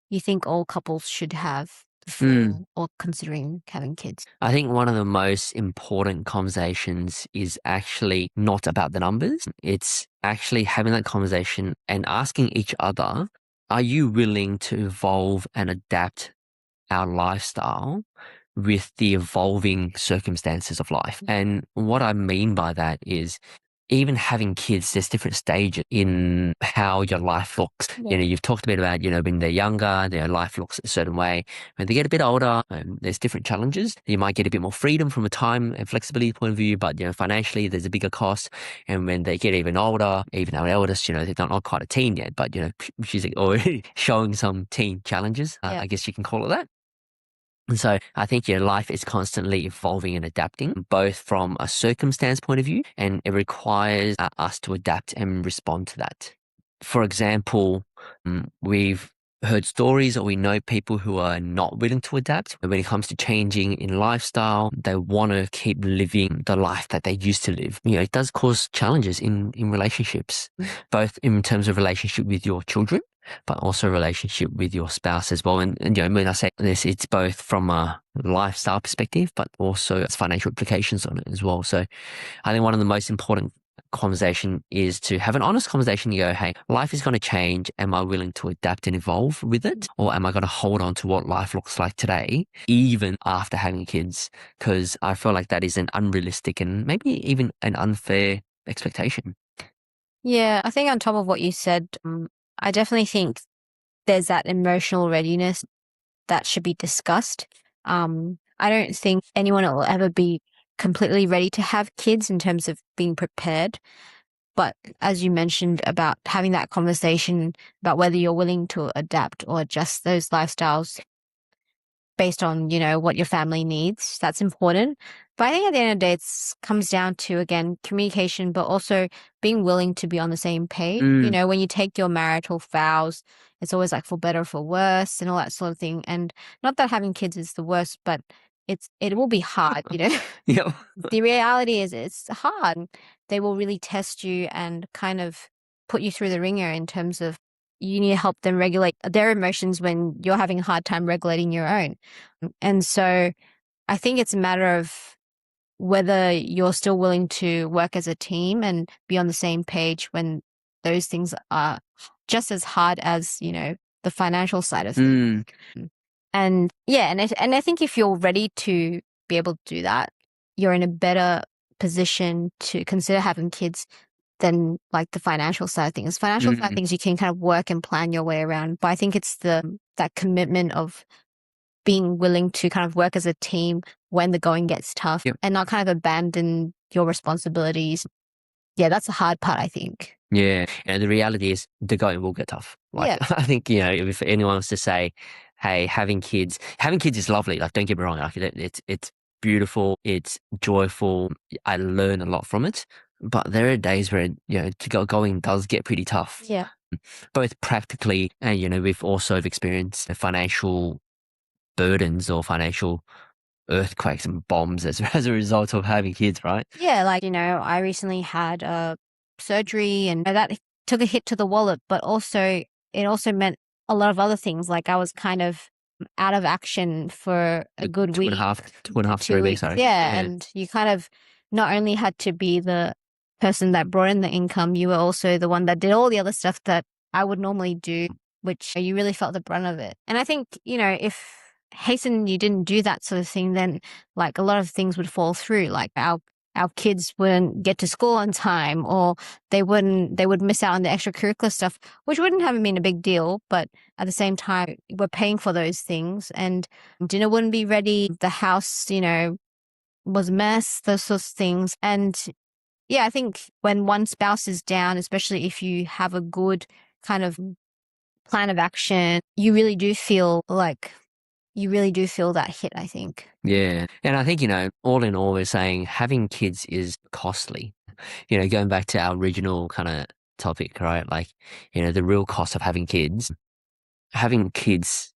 you think all couples should have before or considering having kids? I think one of the most important conversations is actually not about the numbers. It's actually having that conversation and asking each other, are you willing to evolve and adapt our lifestyle with the evolving circumstances of life? And what I mean by that is even having kids, there's different stages in how your life looks. You've talked a bit about, when they're younger, their life looks a certain way. When they get a bit older, there's different challenges. You might get a bit more freedom from a time and flexibility point of view, but, financially, there's a bigger cost. And when they get even older, even our eldest, they're not quite a teen yet, but, she's already showing some teen challenges. I guess you can call it that. And so I think your life is constantly evolving and adapting, both from a circumstance point of view, and it requires us to adapt and respond to that. For example, we've heard stories or we know people who are not willing to adapt. When it comes to changing in lifestyle, they want to keep living the life that they used to live. It does cause challenges in relationships, both in terms of relationship with your children, but also relationship with your spouse as well. And when I say this, it's both from a lifestyle perspective, but also its financial implications on it as well. So I think one of the most important conversation is to have an honest conversation. You go, hey, life is going to change. Am I willing to adapt and evolve with it? Or am I going to hold on to what life looks like today, even after having kids? Because I feel like that is an unrealistic and maybe even an unfair expectation. Yeah, I think on top of what you said, I definitely think there's that emotional readiness that should be discussed. I don't think anyone will ever be completely ready to have kids in terms of being prepared. But as you mentioned about having that conversation about whether you're willing to adapt or adjust those lifestyles based on, what your family needs, that's important. But I think at the end of the day, it comes down to, again, communication, but also being willing to be on the same page. When you take your marital vows, it's always like for better or for worse and all that sort of thing. And not that having kids is the worst, but it will be hard, Yep. The reality is it's hard. They will really test you and kind of put you through the ringer in terms of you need to help them regulate their emotions when you're having a hard time regulating your own. And so I think it's a matter of whether you're still willing to work as a team and be on the same page when those things are just as hard as, the financial side of things. And yeah, and I think if you're ready to be able to do that, you're in a better position to consider having kids than like the financial side of things. Financial side of things you can kind of work and plan your way around. But I think it's that commitment of being willing to kind of work as a team when the going gets tough and not kind of abandon your responsibilities. Yeah, that's the hard part, I think. Yeah. And the reality is the going will get tough. Like, Yeah. I think, if anyone wants to say, hey, having kids is lovely. Like, don't get me wrong. Like, it's beautiful. It's joyful. I learn a lot from it. But there are days where, going does get pretty tough. Yeah. Both practically and, we've also experienced financial burdens or financial earthquakes and bombs as a result of having kids, right? Yeah, like, I recently had a surgery and that took a hit to the wallet, but also it also meant a lot of other things. Like I was kind of out of action for a good Two week. and a half, 3 weeks, sorry. Yeah, and you kind of not only had to be the person that brought in the income, you were also the one that did all the other stuff that I would normally do, which you really felt the brunt of it. And I think, if Hayson, you didn't do that sort of thing, then like a lot of things would fall through. Like our kids wouldn't get to school on time, or they would miss out on the extracurricular stuff, which wouldn't have been a big deal. But at the same time, we're paying for those things and dinner wouldn't be ready. The house, was a mess, those sorts of things. And yeah, I think when one spouse is down, especially if you have a good kind of plan of action, you really do feel that hit, I think. Yeah. And I think, all in all, we're saying having kids is costly. Going back to our original kind of topic, right? Like, the real cost of having kids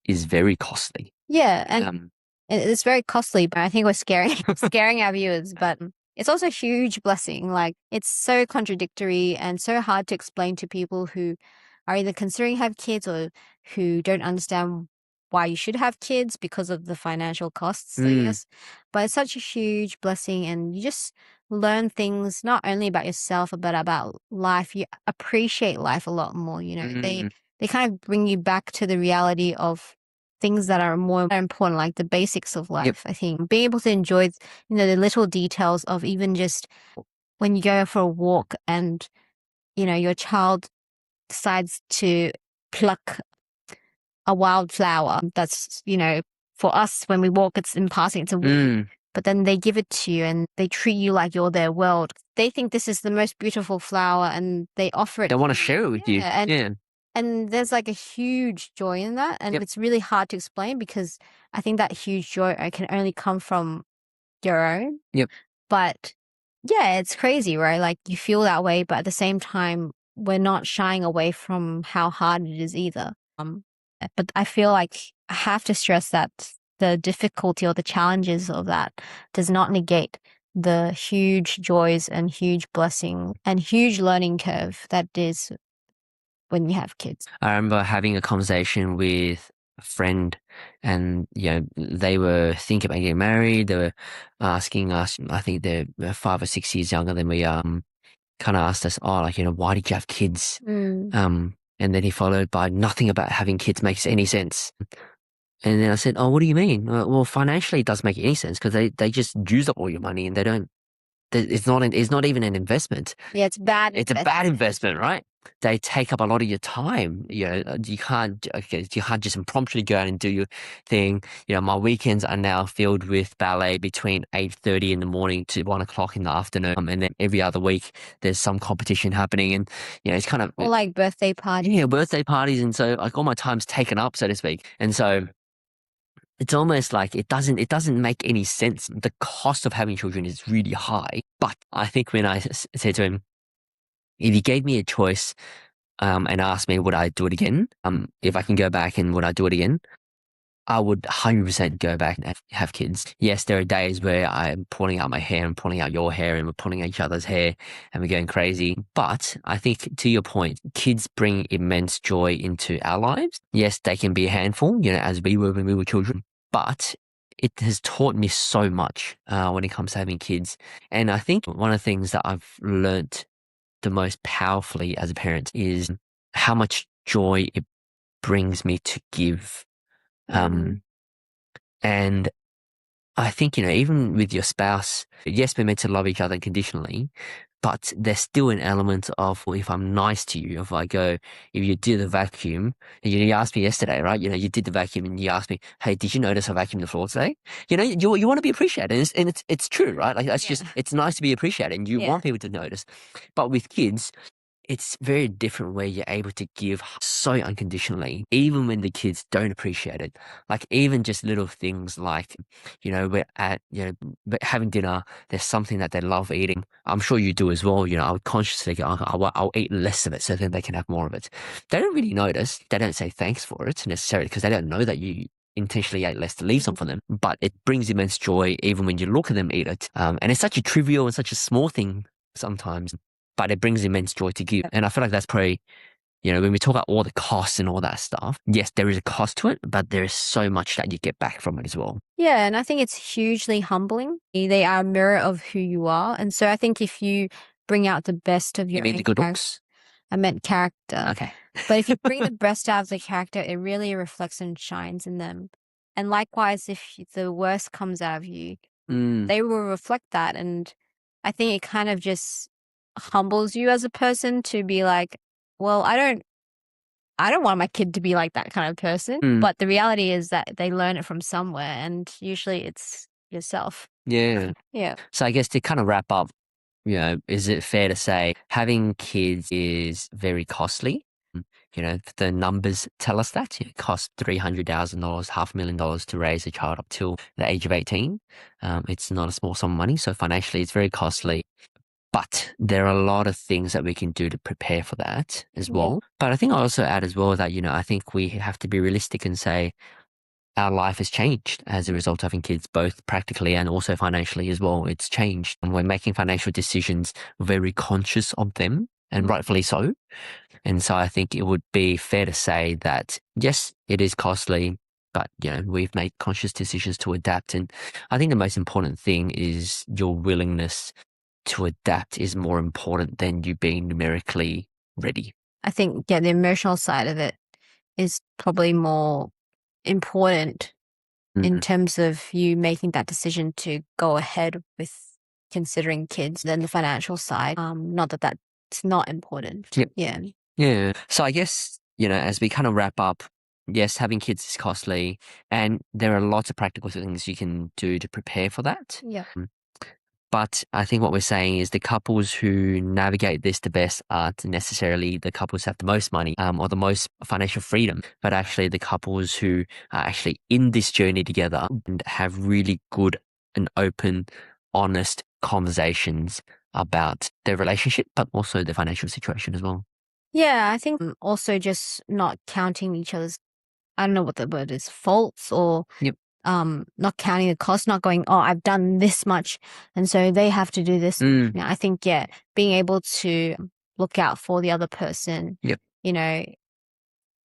is very costly. Yeah. And it's very costly, but I think we're scaring our viewers, but it's also a huge blessing. Like it's so contradictory and so hard to explain to people who are either considering have kids or who don't understand why you should have kids because of the financial costs, I guess. But it's such a huge blessing and you just learn things not only about yourself, but about life. You appreciate life a lot more, They kind of bring you back to the reality of things that are more important, like the basics of life. I think being able to enjoy, the little details of even just when you go for a walk and, your child decides to pluck a wildflower that's, for us, when we walk, it's in passing, it's a weed. But then they give it to you and they treat you like you're their world. They think this is the most beautiful flower and they offer it. They want to share it with you. And there's like a huge joy in that. And it's really hard to explain because I think that huge joy can only come from your own. But yeah, it's crazy, right? Like you feel that way, but at the same time, we're not shying away from how hard it is either. But I feel like I have to stress that the difficulty or the challenges of that does not negate the huge joys and huge blessing and huge learning curve that is when you have kids. I remember having a conversation with a friend and, they were thinking about getting married. They were asking us, I think they're 5 or 6 years younger than we are. kind of asked us, oh, like, why did you have kids? Mm. And then he followed by, nothing about having kids makes any sense. And then I said, oh, what do you mean? Well, financially it doesn't make any sense because they just use up all your money and they don't, it's not even an investment. Yeah, it's bad. It's a bad investment, right? They take up a lot of your time. You can't just impromptu go out and do your thing. My weekends are now filled with ballet between 8:30 in the morning to 1 o'clock in the afternoon. And then every other week there's some competition happening, and it's kind of Or like birthday parties. yeah, birthday parties, and so like all my time's taken up, so to speak. And so it's almost like it doesn't make any sense. The cost of having children is really high. But I think when I said to him, if he gave me a choice, and asked me would I do it again, if I can go back and would I do it again, I would 100% go back and have kids. Yes, there are days where I'm pulling out my hair and pulling out your hair and we're pulling each other's hair and we're going crazy. But I think, to your point, kids bring immense joy into our lives. Yes, they can be a handful, as we were when we were children, but it has taught me so much when it comes to having kids. And I think one of the things that I've learnt the most powerfully as a parent is how much joy it brings me to give. And I think, even with your spouse, yes, we're meant to love each other unconditionally, but there's still an element of, well, if I'm nice to you, if you did the vacuum, and you asked me yesterday, right? You did the vacuum and you asked me, hey, did you notice I vacuumed the floor today? You want to be appreciated, and it's true, right? Like that's just, it's nice to be appreciated and you want people to notice. But with kids, it's very different where you're able to give so unconditionally, even when the kids don't appreciate it. Like even just little things like, we're we're having dinner, there's something that they love eating. I'm sure you do as well. I would consciously go, I'll eat less of it so then they can have more of it. They don't really notice. They don't say thanks for it necessarily because they don't know that you intentionally ate less to leave some for them, but it brings immense joy even when you look at them eat it. And it's such a trivial and such a small thing sometimes, but it brings immense joy to give. And I feel like that's probably, when we talk about all the costs and all that stuff, yes, there is a cost to it, but there is so much that you get back from it as well. Yeah, and I think it's hugely humbling. They are a mirror of who you are. And so I think if you bring out the best of your You mean the good looks? I meant character. Okay. But if you bring the best out of the character, it really reflects and shines in them. And likewise, if the worst comes out of you, they will reflect that. And I think it kind of just humbles you as a person to be like, well, I don't want my kid to be like that kind of person. But the reality is that they learn it from somewhere, and usually it's yourself. Yeah. Yeah. So I guess to kind of wrap up, is it fair to say having kids is very costly? The numbers tell us that it costs $300,000, $500,000 to raise a child up till the age of 18. It's not a small sum of money, so financially it's very costly. But there are a lot of things that we can do to prepare for that as well. But I think I also add as well that, I think we have to be realistic and say our life has changed as a result of having kids, both practically and also financially as well. It's changed. And we're making financial decisions very conscious of them, and rightfully so. And so I think it would be fair to say that, yes, it is costly, but, we've made conscious decisions to adapt. And I think the most important thing is your willingness to adapt is more important than you being numerically ready. I think, the emotional side of it is probably more important in terms of you making that decision to go ahead with considering kids than the financial side. Not that that's not important. Yep. Yeah. Yeah. So I guess, as we kind of wrap up, yes, having kids is costly, and there are lots of practical things you can do to prepare for that. Yeah. But I think what we're saying is the couples who navigate this the best aren't necessarily the couples who have the most money or the most financial freedom, but actually the couples who are actually in this journey together and have really good and open, honest conversations about their relationship, but also the financial situation as well. Yeah, I think also just not counting each other's, I don't know what the word is, faults, or Yep. not counting the cost, not going, oh, I've done this much, and so they have to do this. I think, being able to look out for the other person. Yep.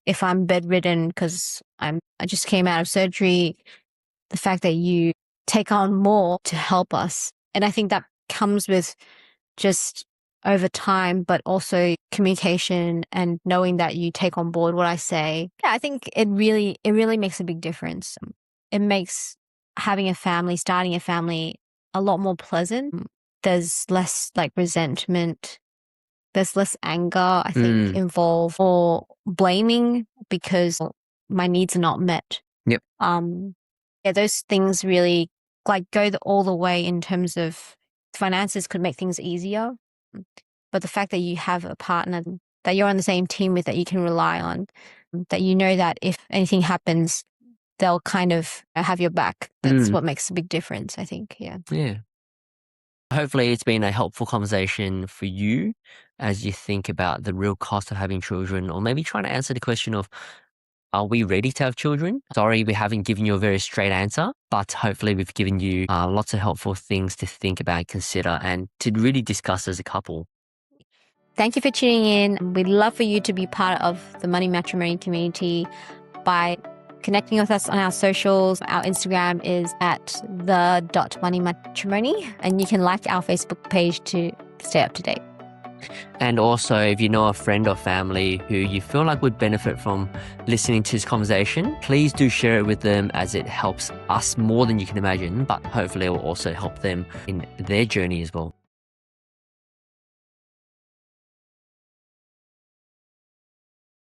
If I'm bedridden because I just came out of surgery, the fact that you take on more to help us. And I think that comes with just over time, but also communication and knowing that you take on board what I say. Yeah, I think it really makes a big difference. It makes having a family, starting a family, a lot more pleasant. There's less like resentment. There's less anger, I think, involved, or blaming because my needs are not met. Yep. Yeah, those things really like go all the way in terms of finances could make things easier. But the fact that you have a partner that you're on the same team with, that you can rely on, that you know that if anything happens, they'll kind of have your back. That's what makes a big difference, I think. Yeah. Yeah. Hopefully it's been a helpful conversation for you as you think about the real cost of having children, or maybe trying to answer the question of, are we ready to have children? Sorry, we haven't given you a very straight answer, but hopefully we've given you lots of helpful things to think about, consider, and to really discuss as a couple. Thank you for tuning in. We'd love for you to be part of the Money Matrimony community by connecting with us on our socials. Our Instagram is at the.moneymatrimony, and you can like our Facebook page to stay up to date. And also, if you know a friend or family who you feel like would benefit from listening to this conversation, please do share it with them, as it helps us more than you can imagine, but hopefully it will also help them in their journey as well.